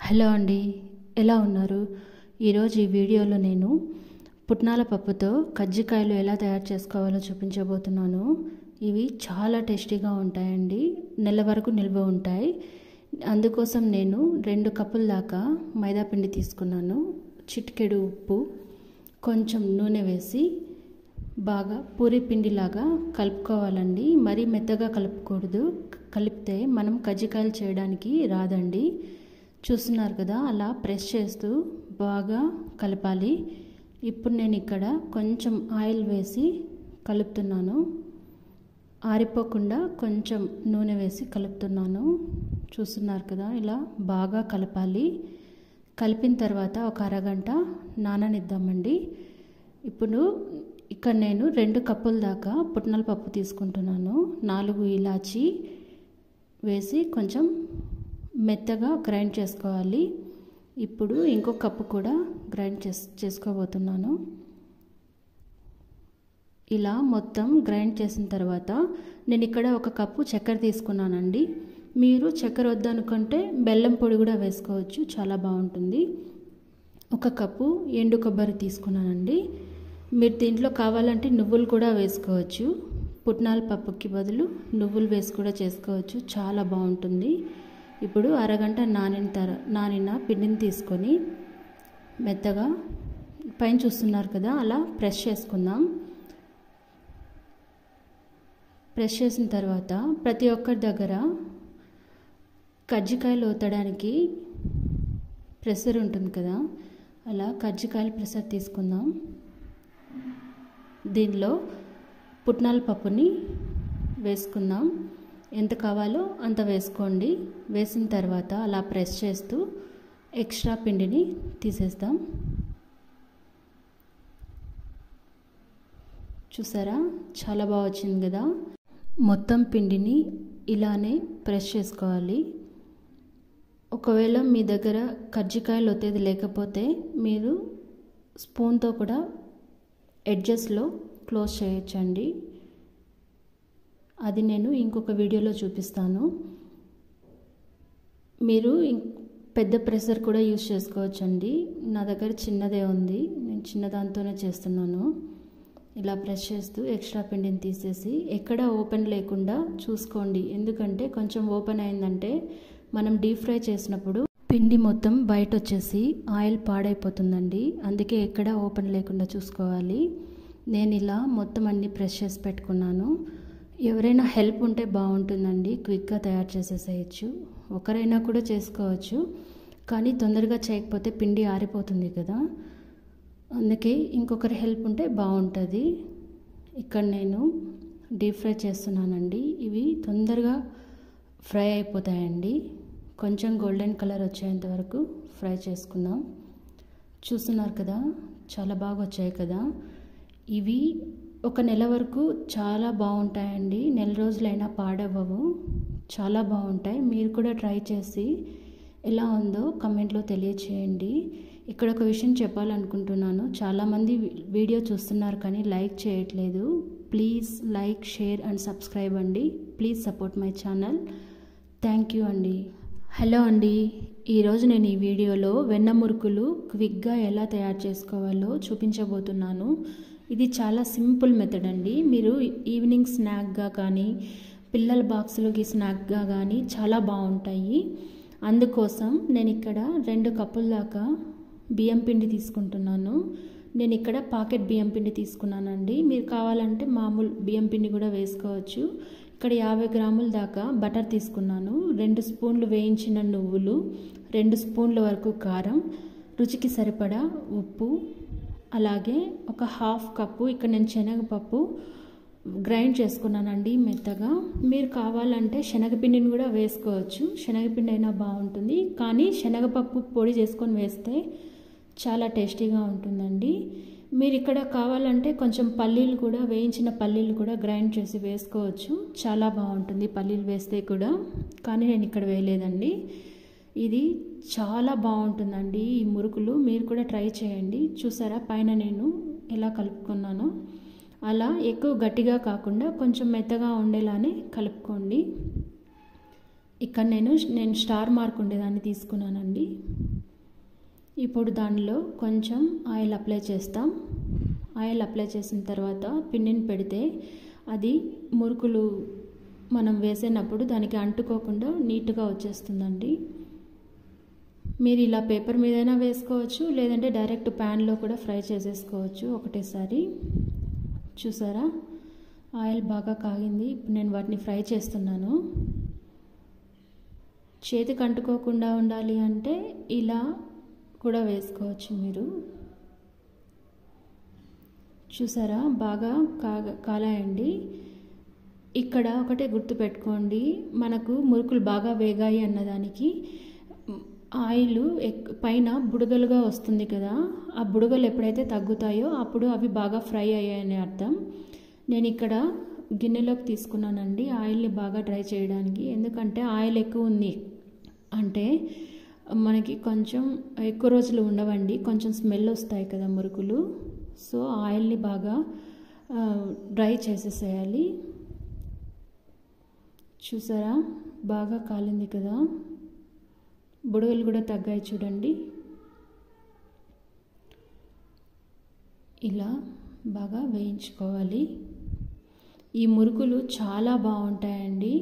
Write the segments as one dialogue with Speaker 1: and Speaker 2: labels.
Speaker 1: Hello అండి, ఎలా ఉన్నారు? ఈరోజు ఈ వీడియోలో నేను పుట్నాల పప్పుతో కజ్జికాయలు ఎలా తయారు చేసుకోవాలో చూపించబోతున్నాను. ఇవి చాలా టేస్టీగా ఉంటాయండి, నెల వరకు నిల్వ ఉంటాయి. అందుకోసం నేను 2 కప్పుల దాకా మైదా పిండి తీసుకున్నాను. చిటికెడు ఉప్పు, కొంచెం నూనె వేసి బాగా పూరి పిండిలాగా కలుపుకోవాలండి. మరీ మెత్తగా కలుపుకూడదు, కలిపితే మనం కజ్జికాయలు చేయడానికి రాదండి. చూస్తున్నారు కదా, అలా ప్రెస్ చేస్తూ బాగా కలపాలి. ఇప్పుడు నేను ఇక్కడ కొంచెం ఆయిల్ వేసి కలుపుతున్నాను. ఆరిపోకుండా కొంచెం నూనె వేసి కలుపుతున్నాను. చూస్తున్నారు కదా, ఇలా బాగా కలపాలి. కలిపిన తర్వాత ఒక అరగంట నాననిద్దామండి. ఇప్పుడు ఇక్కడ నేను 2 కప్పుల దాకా పుట్నాల పప్పు తీసుకుంటున్నాను. 4 ఇలాచి వేసి కొంచెం మెత్తగా గ్రైండ్ చేసుకోవాలి. ఇప్పుడు ఇంకొక కప్పు కూడా గ్రైండ్ చేసుకోబోతున్నాను. ఇలా మొత్తం గ్రైండ్ చేసిన తర్వాత నేను ఇక్కడ 1 కప్పు చక్కెర తీసుకున్నానండి. మీరు చక్కెర వద్దనుకుంటే బెల్లం పొడి కూడా వేసుకోవచ్చు, చాలా బాగుంటుంది. 1 కప్పు ఎండు కొబ్బరి తీసుకున్నానండి. మీరు దీంట్లో కావాలంటే నువ్వులు కూడా వేసుకోవచ్చు. పుట్నాల పప్పుకి బదులు నువ్వులు వేసి కూడా చేసుకోవచ్చు, చాలా బాగుంటుంది. ఇప్పుడు అరగంట నానిన పిండిని తీసుకొని మెత్తగా పైన చూస్తున్నారు కదా, అలా ప్రెస్ చేసుకుందాం. ప్రెస్ చేసిన తర్వాత ప్రతి ఒక్కరి దగ్గర కజ్జికాయలు ఒత్తడానికి ప్రెషర్ ఉంటుంది కదా, అలా కజ్జికాయల ప్రెషర్ తీసుకుందాం. దీనిలో పుట్నాల పప్పుని వేసుకుందాం. ఎంత కావాలో అంత వేసుకోండి. వేసిన తర్వాత అలా ప్రెస్ చేస్తూ ఎక్స్ట్రా పిండిని తీసేద్దాం. చూసారా, చాలా బాగా వచ్చింది కదా. మొత్తం పిండిని ఇలానే ప్రెస్ చేసుకోవాలి. ఒకవేళ మీ దగ్గర కజ్జికాయలు ఒత్తేది లేకపోతే మీరు స్పూన్తో కూడా ఎడ్జెస్లో క్లోజ్ చేయొచ్చండి. అది నేను ఇంకొక వీడియోలో చూపిస్తాను. మీరు పెద్ద ప్రెషర్ కూడా యూజ్ చేసుకోవచ్చండి. నా దగ్గర చిన్నదే ఉంది, నేను చిన్నదాంతోనే చేస్తున్నాను. ఇలా ప్రెస్ చేస్తూ ఎక్స్ట్రా పిండిని తీసేసి ఎక్కడ ఓపెన్ లేకుండా చూసుకోండి. ఎందుకంటే కొంచెం ఓపెన్ అయిందంటే మనం డీప్ ఫ్రై చేసినప్పుడు పిండి మొత్తం బయట వచ్చేసి ఆయిల్ పాడైపోతుందండి. అందుకే ఎక్కడ ఓపెన్ లేకుండా చూసుకోవాలి. నేను ఇలా మొత్తం అన్ని ప్రెస్ చేసి పెట్టుకున్నాను. ఎవరైనా హెల్ప్ ఉంటే బాగుంటుందండి, క్విక్గా తయారు చేసేసేయచ్చు. ఒకరైనా కూడా చేసుకోవచ్చు, కానీ తొందరగా చేయకపోతే పిండి ఆరిపోతుంది కదా, అందుకే ఇంకొకరి హెల్ప్ ఉంటే బాగుంటుంది. ఇక్కడ నేను డీప్ ఫ్రై చేస్తున్నానండి. ఇవి తొందరగా ఫ్రై అయిపోతాయండి. కొంచెం గోల్డెన్ కలర్ వచ్చేంత వరకు ఫ్రై చేసుకుందాం. చూస్తున్నారు కదా, చాలా బాగా వచ్చాయి కదా. ఇవి 1 నెల వరకు చాలా బాగుంటాయండి. నెల రోజులైనా పాడవ్వవు, చాలా బాగుంటాయి. మీరు కూడా ట్రై చేసి ఎలా ఉందో కమెంట్లో తెలియచేయండి. ఇక్కడ ఒక విషయం చెప్పాలనుకుంటున్నాను. చాలామంది వీడియో చూస్తున్నారు కానీ లైక్ చేయట్లేదు. Please like, share and subscribe అండి. Please support my channel. Thank you అండి. హలో అండి, ఈరోజు నేను ఈ వీడియోలో వెన్న మురుకులు క్విక్గా ఎలా తయారు చేసుకోవాలో చూపించబోతున్నాను. ఇది చాలా సింపుల్ మెథడ్ అండి. మీరు ఈవినింగ్ స్నాక్గా కానీ పిల్లల బాక్సులకి స్నాక్గా కానీ చాలా బాగుంటాయి. అందుకోసం నేను ఇక్కడ 2 కప్పుల దాకా బియ్యం పిండి తీసుకుంటున్నాను. నేను ఇక్కడ పాకెట్ బియ్యం పిండి తీసుకున్నానండి. మీరు కావాలంటే మామూలు బియ్యం పిండి కూడా వేసుకోవచ్చు. ఇక్కడ 50 గ్రాముల దాకా బటర్ తీసుకున్నాను. 2 స్పూన్లు వేయించిన నువ్వులు, 2 స్పూన్ల వరకు కారం, రుచికి సరిపడా ఉప్పు, అలాగే ఒక 1/2 కప్పు ఇక్కడ నేను శనగపప్పు గ్రైండ్ చేసుకున్నానండి మెత్తగా. మీరు కావాలంటే శనగపిండిని కూడా వేసుకోవచ్చు, శనగపిండి అయినా బాగుంటుంది. కానీ శనగపప్పు పొడి చేసుకొని వేస్తే చాలా టేస్టీగా ఉంటుందండి. మీరు ఇక్కడ కావాలంటే కొంచెం పల్లీలు కూడా, వేయించిన పల్లీలు కూడా గ్రైండ్ చేసి వేసుకోవచ్చు, చాలా బాగుంటుంది పల్లీలు వేస్తే కూడా. కానీ నేను ఇక్కడ వేయలేదండి. ఇది చాలా బాగుంటుందండి ఈ మురుకులు, మీరు కూడా ట్రై చేయండి. చూసారా పైన నేను ఎలా కలుపుకున్నానో, అలా ఎక్కువ గట్టిగా కాకుండా కొంచెం మెత్తగా ఉండేలానే కలుపుకోండి. ఇక్కడ నేను స్టార్ మార్క్ ఉండేదాన్ని తీసుకున్నానండి. ఇప్పుడు దానిలో కొంచెం ఆయిల్ అప్లై చేస్తాం. ఆయిల్ అప్లై చేసిన తర్వాత పిండిని పెడితే అది మురుకులు మనం వేసేటప్పుడు దానికి అంటుకోకుండా నీట్గా వచ్చేస్తుందండి. మీరు ఇలా పేపర్ మీదైనా వేసుకోవచ్చు, లేదంటే డైరెక్ట్ ప్యాన్లో కూడా ఫ్రై చేసేసుకోవచ్చు ఒకటేసారి. చూసారా, ఆయిల్ బాగా కాగింది. ఇప్పుడు నేను వాటిని ఫ్రై చేస్తున్నాను. చేతికి అంటుకోకుండా ఉండాలి అంటే ఇలా కూడా వేసుకోవచ్చు మీరు. చూసారా, బాగా కాలాయండి. ఇక్కడ ఒకటే గుర్తుపెట్టుకోండి, మనకు మురుకులు బాగా వేగాయి అన్నదానికి ఆయిల్ పైన బుడగలుగా వస్తుంది కదా, ఆ బుడగలు ఎప్పుడైతే తగ్గుతాయో అప్పుడు అవి బాగా ఫ్రై అయ్యాయని అర్థం. నేను ఇక్కడ గిన్నెలోకి తీసుకున్నానండి ఆయిల్ని బాగా డ్రై చేయడానికి. ఎందుకంటే ఆయిల్ ఎక్కువ ఉంది అంటే మనకి కొంచెం ఎక్కువ రోజులు ఉండవండి, కొంచెం స్మెల్ వస్తాయి కదా మురుకులు. సో ఆయిల్ని బాగా డ్రై చేసేసేయాలి. చూసారా, బాగా కాలింది కదా, బుడగలు కూడా తగ్గాయి చూడండి. ఇలా బాగా వేయించుకోవాలి. ఈ మురుకులు చాలా బాగుంటాయండి,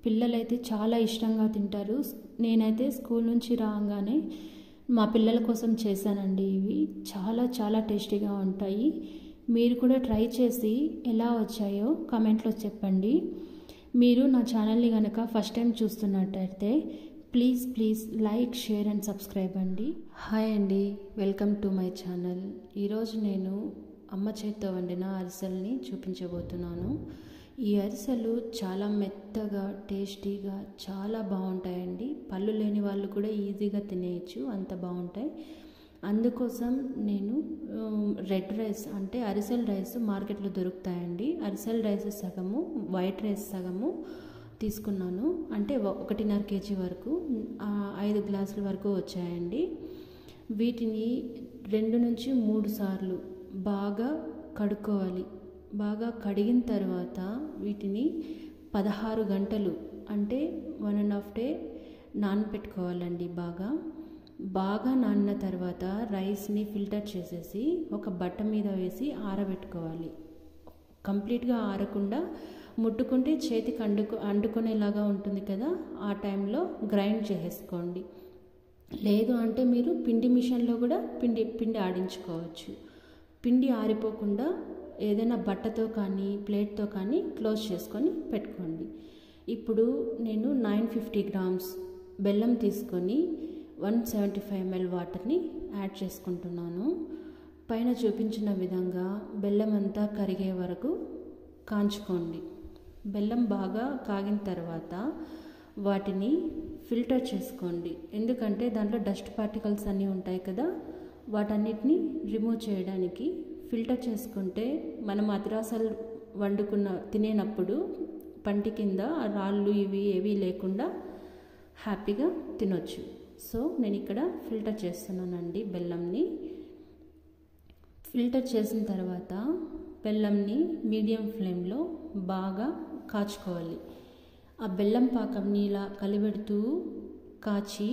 Speaker 1: పిల్లలైతే చాలా ఇష్టంగా తింటారు. నేనైతే స్కూల్ నుంచి రాగానే మా పిల్లల కోసం చేశానండి. ఇవి చాలా చాలా టేస్టీగా ఉంటాయి. మీరు కూడా ట్రై చేసి ఎలా వచ్చాయో కామెంట్లో చెప్పండి. మీరు నా ఛానల్ని కనుక ఫస్ట్ టైం చూస్తున్నట్టయితే please like, share and subscribe అండి. హాయ్ అండి, వెల్కమ్ టు మై ఛానల్. ఈరోజు నేను అమ్మ చేతితో వండిన అరిసెల్ని చూపించబోతున్నాను. ఈ అరిసెలు చాలా మెత్తగా టేస్టీగా చాలా బాగుంటాయండి. పళ్ళు లేని వాళ్ళు కూడా ఈజీగా తినేయచ్చు, అంత బాగుంటాయి. అందుకోసం నేను రెడ్ రైస్ అంటే అరిసెల్ రైస్ మార్కెట్లో దొరుకుతాయండి. అరిసెల్ రైస్ సగము, వైట్ రైస్ సగము తీసుకున్నాను. అంటే 1.5 kg వరకు 5 గ్లాసుల వరకు వచ్చాయండి. వీటిని 2 నుంచి 3 సార్లు బాగా కడుక్కోవాలి. బాగా కడిగిన తర్వాత వీటిని 16 గంటలు అంటే 1.5 డే నానబెట్టుకోవాలండి. బాగా నానిన తర్వాత రైస్ని ఫిల్టర్ చేసేసి ఒక బట్ట మీద వేసి ఆరబెట్టుకోవాలి. కంప్లీట్గా ఆరకుండా ముట్టుకుంటే చేతికి అంటుకునేలాగా ఉంటుంది కదా, ఆ టైంలో గ్రైండ్ చేసేసుకోండి. లేదు అంటే మీరు పిండి మిషన్లో కూడా పిండి ఆడించుకోవచ్చు. పిండి ఆరిపోకుండా ఏదైనా బట్టతో కానీ ప్లేట్తో కానీ క్లోజ్ చేసుకొని పెట్టుకోండి. ఇప్పుడు నేను 950 grams బెల్లం తీసుకొని 175 ml వాటర్ని యాడ్ చేసుకుంటున్నాను. పైన చూపించిన విధంగా బెల్లం అంతా కరిగే వరకు కాంచుకోండి. బెల్లం బాగా కాగిన తర్వాత వాటిని ఫిల్టర్ చేసుకోండి. ఎందుకంటే దాంట్లో డస్ట్ పార్టికల్స్ అన్నీ ఉంటాయి కదా, వాటన్నిటిని రిమూవ్ చేయడానికి ఫిల్టర్ చేసుకుంటే మనం అతిరాసలు తినేటప్పుడు పంటి కింద రాళ్ళు ఇవి ఏవి లేకుండా హ్యాపీగా తినొచ్చు. సో నేను ఇక్కడ ఫిల్టర్ చేస్తున్నానండి బెల్లంని. ఫిల్టర్ చేసిన తర్వాత బెల్లంని మీడియం ఫ్లేమ్లో బాగా కాచుకోవాలి. ఆ బెల్లం పాకంని ఇలా కలిపెడుతూ కాచి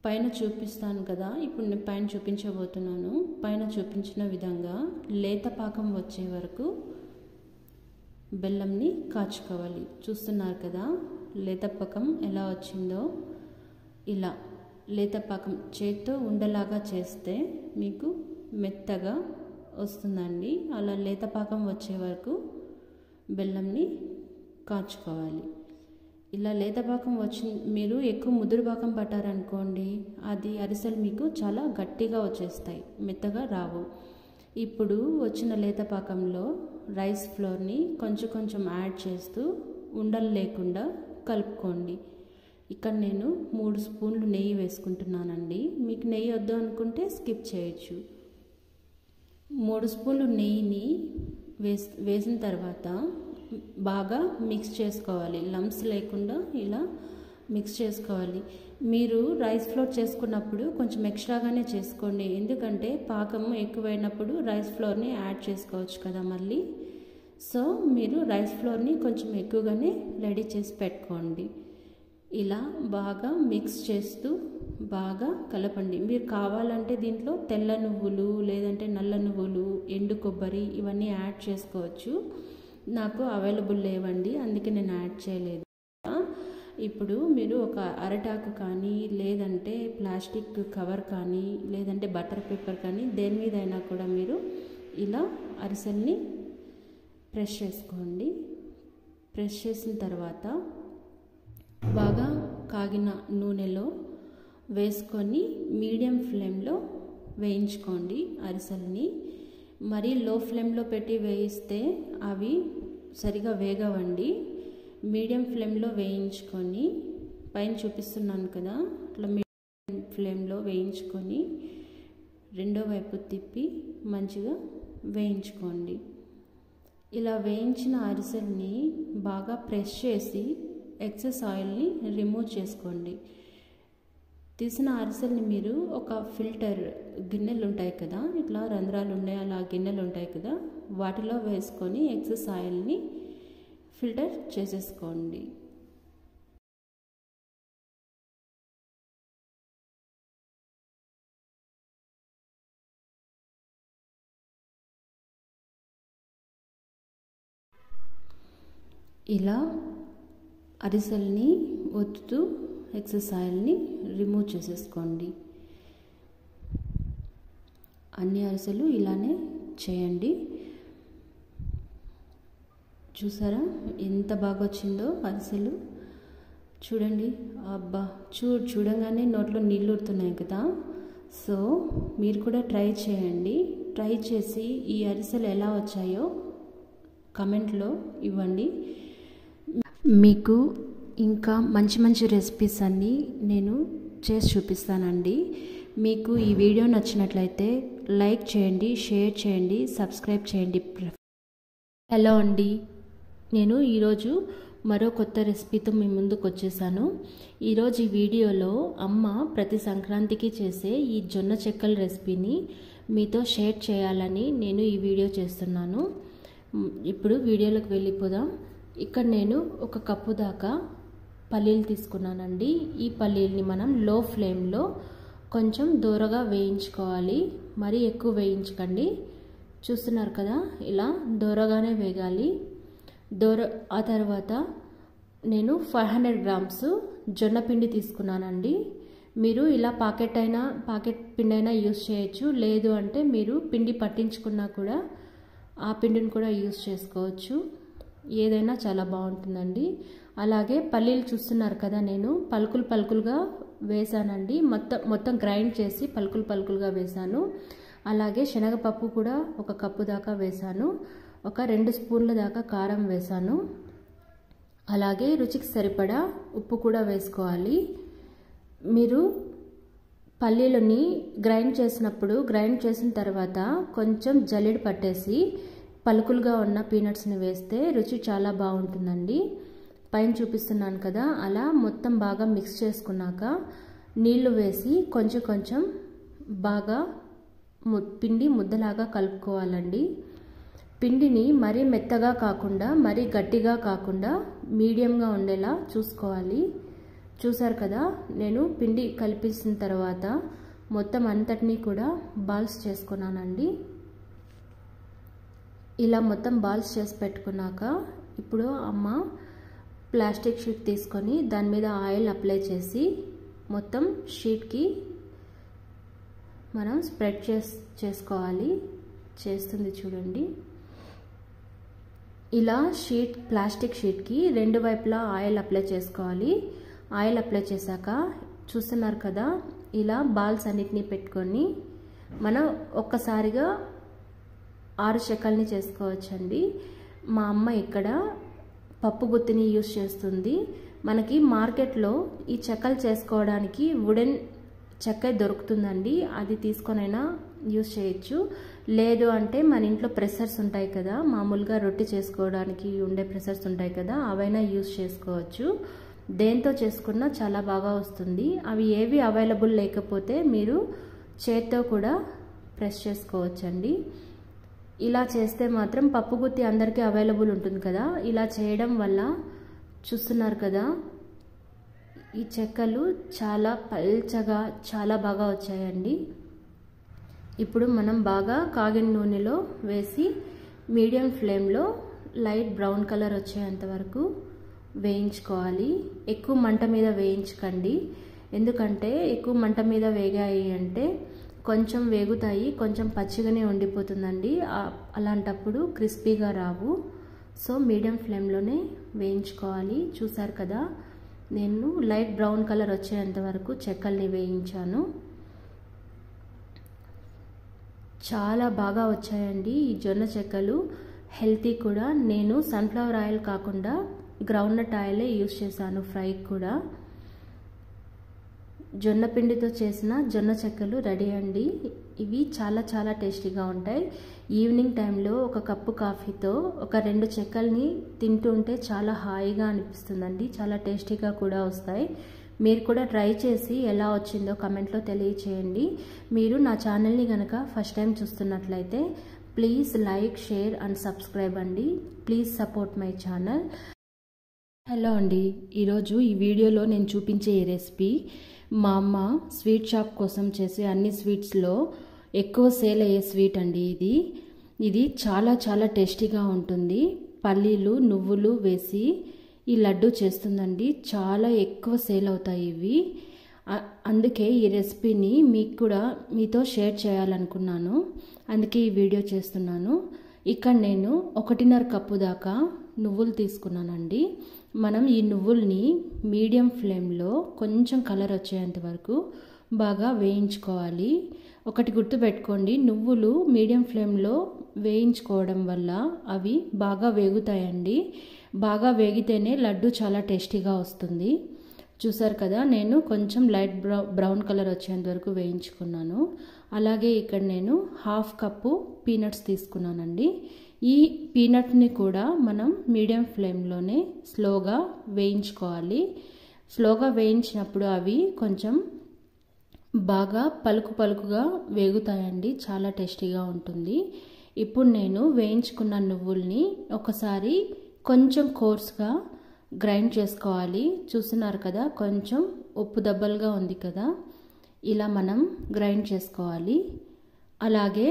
Speaker 1: పైన చూపిస్తాను కదా, ఇప్పుడు నేను పైన చూపించబోతున్నాను. పైన చూపించిన విధంగా లేత పాకం వచ్చే వరకు బెల్లంని కాచుకోవాలి. చూస్తున్నారు కదా లేత పాకం ఎలా వచ్చిందో. ఇలా లేత పాకం చేత్తో ఉండలాగా చేస్తే మీకు మెత్తగా వస్తుందండి. అలా లేత పాకం వచ్చే వరకు బెల్లంని కాచుకోవాలి. ఇలా లేత పాకం మీరు ఎక్కువ ముదురు పాకం పట్టారనుకోండి, అది అరిసెలు మీకు చాలా గట్టిగా వచ్చేస్తాయి, మెత్తగా రావు. ఇప్పుడు వచ్చిన లేత పాకంలో రైస్ ఫ్లోర్ని కొంచెం యాడ్ చేస్తూ ఉండలు లేకుండా కలుపుకోండి. ఇక్కడ నేను 3 స్పూన్లు నెయ్యి వేసుకుంటున్నానండి. మీకు నెయ్యి వద్దు అనుకుంటే స్కిప్ చేయొచ్చు. 3 స్పూన్లు నెయ్యిని వేసిన తర్వాత బాగా మిక్స్ చేసుకోవాలి. లంప్స్ లేకుండా ఇలా మిక్స్ చేసుకోవాలి. మీరు రైస్ ఫ్లోర్ చేసుకున్నప్పుడు కొంచెం ఎక్స్ట్రాగానే చేసుకోండి, ఎందుకంటే పాకం ఎక్కువైనప్పుడు రైస్ ఫ్లోర్ని యాడ్ చేసుకోవచ్చు కదా మళ్ళీ. సో మీరు రైస్ ఫ్లోర్ని కొంచెం ఎక్కువగానే రెడీ చేసి పెట్టుకోండి. ఇలా బాగా మిక్స్ చేస్తూ బాగా కలపండి. మీరు కావాలంటే దీంట్లో తెల్ల నువ్వులు లేదంటే నల్ల నువ్వులు, ఎండు కొబ్బరి ఇవన్నీ యాడ్ చేసుకోవచ్చు. నాకు అవైలబుల్ లేవండి, అందుకే నేను యాడ్ చేయలేదు. ఇప్పుడు మీరు ఒక అరటాకు కానీ లేదంటే ప్లాస్టిక్ కవర్ కానీ లేదంటే బటర్ పేపర్ కానీ దేని మీద అయినా కూడా మీరు ఇలా అరిసెల్ని ప్రెస్ చేసుకోండి. ప్రెస్ చేసిన తర్వాత బాగా కాగిన నూనెలో వేసుకొని మీడియం ఫ్లేమ్లో వేయించుకోండి అరిసెల్ని. మరీ లో ఫ్లేమ్లో పెట్టి వేయిస్తే అవి సరిగా వేగవండి. మీడియం ఫ్లేమ్లో వేయించుకొని పైన చూపిస్తున్నాను కదా అట్లా మీడియం ఫ్లేమ్లో వేయించుకొని రెండో వైపు తిప్పి మంచిగా వేయించుకోండి. ఇలా వేయించిన అరిసెల్ని బాగా ప్రెస్ చేసి ఎక్సెస్ ఆయిల్ని రిమూవ్ చేసుకోండి. తీసిన అరిసెల్ని మీరు ఒక ఫిల్టర్ గిన్నెలు ఉంటాయి కదా, ఇట్లా రంధ్రాలు ఉన్నాయి అలా గిన్నెలు ఉంటాయి కదా, వాటిలో వేసుకొని ఎక్సెస్ ఆయిల్ని ఫిల్టర్ చేసేసుకోండి. ఇలా అరిసెల్ని ఒత్తుతూ ఎక్సెస్ ఆయిల్ని రిమూవ్ చేసేసుకోండి. అన్ని అరిసెలు ఇలానే చేయండి. చూసారా ఎంత బాగా వచ్చిందో అరిసెలు, చూడండి. అబ్బా చూడంగానే నోట్లో నీళ్ళు ఊరుతున్నాయి కదా. సో మీరు కూడా ట్రై చేయండి. ట్రై చేసి ఈ అరిసెలు ఎలా వచ్చాయో కమెంట్లో ఇవ్వండి. మీకు ఇంకా మంచి మంచి రెసిపీస్ అన్నీ నేను చేసి చూపిస్తానండి. మీకు ఈ వీడియో నచ్చినట్లయితే లైక్ చేయండి, షేర్ చేయండి, సబ్స్క్రైబ్ చేయండి. హలో అండి, నేను ఈరోజు మరో కొత్త రెసిపీతో మీ ముందుకు వచ్చేసాను. ఈరోజు ఈ వీడియోలో అమ్మ ప్రతి సంక్రాంతికి చేసే ఈ జొన్న చెక్కల రెసిపీని మీతో షేర్ చేయాలని నేను ఈ వీడియో చేస్తున్నాను. ఇప్పుడు వీడియోలోకి వెళ్ళిపోదాం. ఇక్కడ నేను ఒక కప్పు దాకా పల్లీలు తీసుకున్నానండి. ఈ పల్లీల్ని మనం లో ఫ్లేమ్లో కొంచెం దూరగా వేయించుకోవాలి, మరీ ఎక్కువ వేయించకండి. చూస్తున్నారు కదా, ఇలా దూరగానే వేగాలి. ఆ తర్వాత నేను 500 గ్రామ్స్ జొన్న పిండి తీసుకున్నానండి. మీరు ఇలా పాకెట్ పిండి అయినా యూస్ చేయొచ్చు, లేదు అంటే మీరు పిండి పట్టించుకున్నా కూడా ఆ పిండిని కూడా యూస్ చేసుకోవచ్చు. ఏదైనా చాలా బాగుంటుందండి. అలాగే పల్లీలు చూస్తున్నారు కదా, నేను పలుకులుగా వేసానండి. మొత్తం గ్రైండ్ చేసి పలుకులుగా వేసాను. అలాగే శనగపప్పు కూడా ఒక కప్పు దాకా వేసాను. ఒక 2 స్పూన్ల దాకా కారం వేసాను. అలాగే రుచికి సరిపడా ఉప్పు కూడా వేసుకోవాలి. మీరు పల్లీలని గ్రైండ్ చేసిన తర్వాత కొంచెం జల్లెడ పట్టేసి పలుకులుగా ఉన్న పీనట్స్ని వేస్తే రుచి చాలా బాగుంటుందండి. పైన చూపిస్తున్నాను కదా, అలా మొత్తం బాగా మిక్స్ చేసుకున్నాక నీళ్లు వేసి కొంచెం బాగా పిండి ముద్దలాగా కలుపుకోవాలండి. పిండిని మరీ మెత్తగా కాకుండా మరీ గట్టిగా కాకుండా మీడియంగా ఉండేలా చూసుకోవాలి. చూసారు కదా, నేను పిండి కలిపేసిన తర్వాత మొత్తం అంతటినీ కూడా బాల్స్ చేసుకున్నానండి. ఇలా మొత్తం బాల్స్ చేసి పెట్టుకున్నాక ఇప్పుడు అమ్మ ప్లాస్టిక్ షీట్ తీసుకొని దాని మీద ఆయిల్ అప్లై చేసి మొత్తం షీట్కి మనం స్ప్రెడ్ చేసుకోవాలి. చేస్తుంది చూడండి. ఇలా ప్లాస్టిక్ షీట్కి 2 వైపులా ఆయిల్ అప్లై చేసుకోవాలి. ఆయిల్ అప్లై చేశాక చూస్తున్నారు కదా, ఇలా బాల్స్ అన్నిటినీ పెట్టుకొని మనం ఒక్కసారిగా 6 చెక్కల్ని చేసుకోవచ్చండి. మా అమ్మ ఇక్కడ పప్పు గుత్తిని యూస్ చేస్తుంది. మనకి మార్కెట్లో ఈ చెక్కలు చేసుకోవడానికి వుడెన్ చెక్క దొరుకుతుందండి, అది తీసుకొనైనా యూస్ చేయొచ్చు. లేదు అంటే మన ఇంట్లో ప్రెషర్స్ ఉంటాయి కదా, మామూలుగా రొట్టె చేసుకోవడానికి ఉండే ప్రెషర్స్ ఉంటాయి కదా, అవైనా యూస్ చేసుకోవచ్చు. దేంతో చేసుకున్నా చాలా బాగా వస్తుంది. అవి ఏవి అవైలబుల్ లేకపోతే మీరు చేత్తో కూడా ప్రెస్ చేసుకోవచ్చండి. ఇలా చేస్తే మాత్రం పప్పు గుత్తి అందరికీ అవైలబుల్ ఉంటుంది కదా, ఇలా చేయడం వల్ల చూస్తున్నారు కదా ఈ చెక్కలు చాలా పల్చగా చాలా బాగా వచ్చాయండి. ఇప్పుడు మనం బాగా కాగిన నూనెలో వేసి మీడియం ఫ్లేమ్లో లైట్ బ్రౌన్ కలర్ వచ్చేంత వరకు వేయించుకోవాలి. ఎక్కువ మంట మీద వేయించకండి, ఎందుకంటే ఎక్కువ మంట మీద వేగాయి అంటే కొంచెం వేగుతాయి, కొంచెం పచ్చిగానే ఉండిపోతుందండి. అలాంటప్పుడు క్రిస్పీగా రావు. సో మీడియం ఫ్లేమ్లోనే వేయించుకోవాలి. చూసారు కదా నేను లైట్ బ్రౌన్ కలర్ వచ్చేంత వరకు చెక్కల్ని వేయించాను. చాలా బాగా వచ్చాయండి ఈ జొన్న చెక్కలు. హెల్తీ కూడా. నేను సన్ఫ్లవర్ ఆయిల్ కాకుండా గ్రౌండ్నట్ ఆయిలే యూజ్ చేశాను ఫ్రైకి కూడా. జొన్న పిండితో చేసిన జొన్న చెక్కలు రెడీ అండి. ఇవి చాలా చాలా టేస్టీగా ఉంటాయి. ఈవినింగ్ టైంలో ఒక కప్పు కాఫీతో ఒక 2 చెక్కల్ని తింటుంటే చాలా హాయిగా అనిపిస్తుందండి. చాలా టేస్టీగా కూడా వస్తాయి. మీరు కూడా ట్రై చేసి ఎలా వచ్చిందో కమెంట్లో తెలియచేయండి. మీరు నా ఛానల్ని కనుక ఫస్ట్ టైం చూస్తున్నట్లయితే please like, share and subscribe అండి. Please support my channel. Hello అండి, ఈరోజు ఈ వీడియోలో నేను చూపించే ఈ రెసిపీ మా అమ్మ స్వీట్ షాప్ కోసం చేసే అన్ని స్వీట్స్లో ఎక్కువ సేల్ అయ్యే స్వీట్ అండి. ఇది చాలా చాలా టేస్టీగా ఉంటుంది. పల్లీలు, నువ్వులు వేసి ఈ లడ్డు చేస్తుందండి. చాలా ఎక్కువ సేల్ అవుతాయి ఇవి. అందుకే ఈ రెసిపీని మీతో షేర్ చేయాలనుకున్నాను. అందుకే ఈ వీడియో చేస్తున్నాను. ఇక్కడ నేను 1.5 కప్పు దాకా నువ్వులు తీసుకున్నానండి. మనం ఈ నువ్వుల్ని మీడియం ఫ్లేమ్లో కొంచెం కలర్ వచ్చేంత వరకు బాగా వేయించుకోవాలి. ఒకటి గుర్తుపెట్టుకోండి, నువ్వులు మీడియం ఫ్లేమ్లో వేయించుకోవడం వల్ల అవి బాగా వేగుతాయండి. బాగా వేగితేనే లడ్డు చాలా టేస్టీగా వస్తుంది. చూసారు కదా నేను కొంచెం లైట్ బ్రౌన్ కలర్ వచ్చేంత వరకు వేయించుకున్నాను. అలాగే ఇక్కడ నేను 1/2 కప్పు పీనట్స్ తీసుకున్నానండి. ఈ పీనట్ని కూడా మనం మీడియం ఫ్లేమ్లోనే స్లోగా వేయించుకోవాలి. స్లోగా వేయించినప్పుడు అవి కొంచెం బాగా పలుకుగా వేగుతాయండి. చాలా టేస్టీగా ఉంటుంది. ఇప్పుడు నేను వేయించుకున్న నువ్వుల్ని ఒకసారి కొంచెం కోర్స్గా గ్రైండ్ చేసుకోవాలి. చూస్తున్నారు కదా కొంచెం ఉప్పు దెబ్బలుగా ఉంది కదా, ఇలా మనం గ్రైండ్ చేసుకోవాలి. అలాగే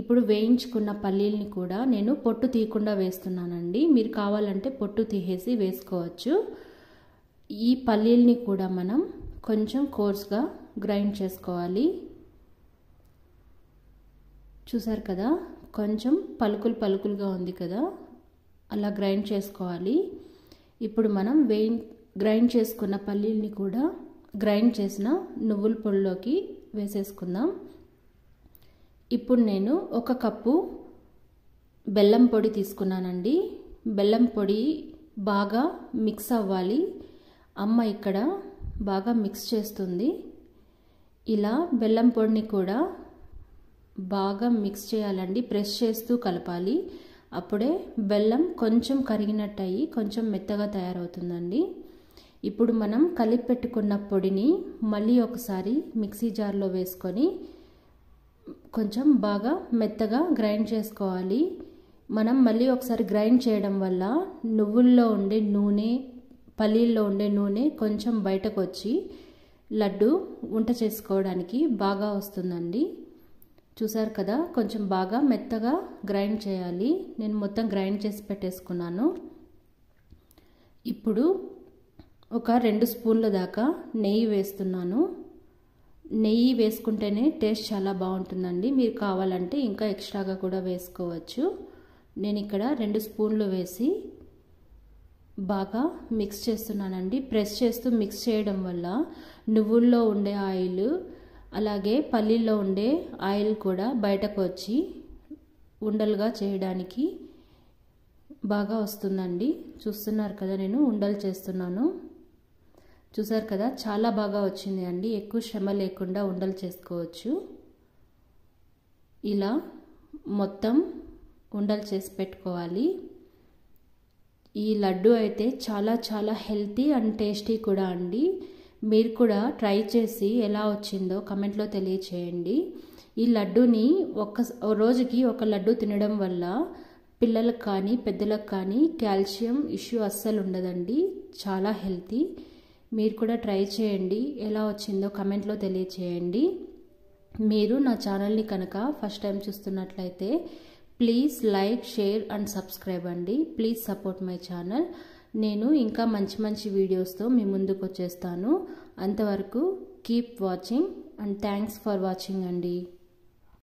Speaker 1: ఇప్పుడు వేయించుకున్న పల్లీల్ని కూడా నేను పొట్టు తీయకుండా వేస్తున్నానండి. మీరు కావాలంటే పొట్టు తీసేసి వేసుకోవచ్చు. ఈ పల్లీల్ని కూడా మనం కొంచెం కోర్స్గా గ్రైండ్ చేసుకోవాలి. చూసారు కదా కొంచెం పలుకులుగా ఉంది కదా, అలా గ్రైండ్ చేసుకోవాలి. ఇప్పుడు మనం గ్రైండ్ చేసుకున్న పల్లీల్ని కూడా గ్రైండ్ చేసిన నువ్వుల పొడిలోకి వేసేసుకుందాం. ఇప్పుడు నేను 1 కప్పు బెల్లం పొడి తీసుకున్నానండి. బెల్లం పొడి బాగా మిక్స్ అవ్వాలి. అమ్మ ఇక్కడ బాగా మిక్స్ చేస్తుంది. ఇలా బెల్లం పొడిని కూడా బాగా మిక్స్ చేయాలండి. ప్రెస్ చేస్తూ కలపాలి. అప్పుడే బెల్లం కొంచెం కరిగినట్టు అయ్యి కొంచెం మెత్తగా తయారవుతుందండి. ఇప్పుడు మనం కలిపి పెట్టుకున్న పొడిని మళ్ళీ ఒకసారి మిక్సీ జార్లో వేసుకొని కొంచెం బాగా మెత్తగా గ్రైండ్ చేసుకోవాలి. మనం మళ్ళీ ఒకసారి గ్రైండ్ చేయడం వల్ల నువ్వుల్లో ఉండే నూనె, పల్లీల్లో ఉండే నూనె కొంచెం బయటకు వచ్చి లడ్డు వంట చేసుకోవడానికి బాగా వస్తుందండి. చూసారు కదా కొంచెం బాగా మెత్తగా గ్రైండ్ చేయాలి. నేను మొత్తం గ్రైండ్ చేసి పెట్టేసుకున్నాను. ఇప్పుడు ఒక 2 స్పూన్ల దాకా నెయ్యి వేస్తున్నాను. నెయ్యి వేసుకుంటేనే టేస్ట్ చాలా బాగుంటుందండి. మీరు కావాలంటే ఇంకా ఎక్స్ట్రాగా కూడా వేసుకోవచ్చు. నేను ఇక్కడ 2 స్పూన్లు వేసి బాగా మిక్స్ చేస్తున్నానండి. ప్రెస్ చేస్తూ మిక్స్ చేయడం వల్ల నువ్వుల్లో ఉండే ఆయిల్ అలాగే పల్లీల్లో ఉండే ఆయిల్ కూడా బయటకు వచ్చి ఉండలుగా చేయడానికి బాగా వస్తుందండి. చూస్తున్నారు కదా నేను ఉండలు చేస్తున్నాను. చూసారు కదా చాలా బాగా వచ్చింది అండి. ఎక్కువ శ్రమ లేకుండా ఉండలు చేసుకోవచ్చు. ఇలా మొత్తం ఉండలు చేసి పెట్టుకోవాలి. ఈ లడ్డు అయితే చాలా చాలా హెల్తీ అండ్ టేస్టీ కూడా అండి. మీరు కూడా ట్రై చేసి ఎలా వచ్చిందో కమెంట్లో తెలియచేయండి. ఈ లడ్డూని రోజుకి ఒక లడ్డు తినడం వల్ల పిల్లలకు కానీ పెద్దలకు కానీ కాల్షియం ఇష్యూ అస్సలు ఉండదండి. చాలా హెల్తీ. మీరు కూడా ట్రై చేయండి. ఎలా వచ్చిందో కమెంట్లో తెలియచేయండి. మీరు నా ఛానల్ని కనుక ఫస్ట్ టైం చూస్తున్నట్లయితే please like, share and subscribe అండి. Please support my channel. నేను ఇంకా మంచి మంచి వీడియోస్తో మీ ముందుకు వచ్చేస్తాను. అంతవరకు keep watching and thanks for watching అండి.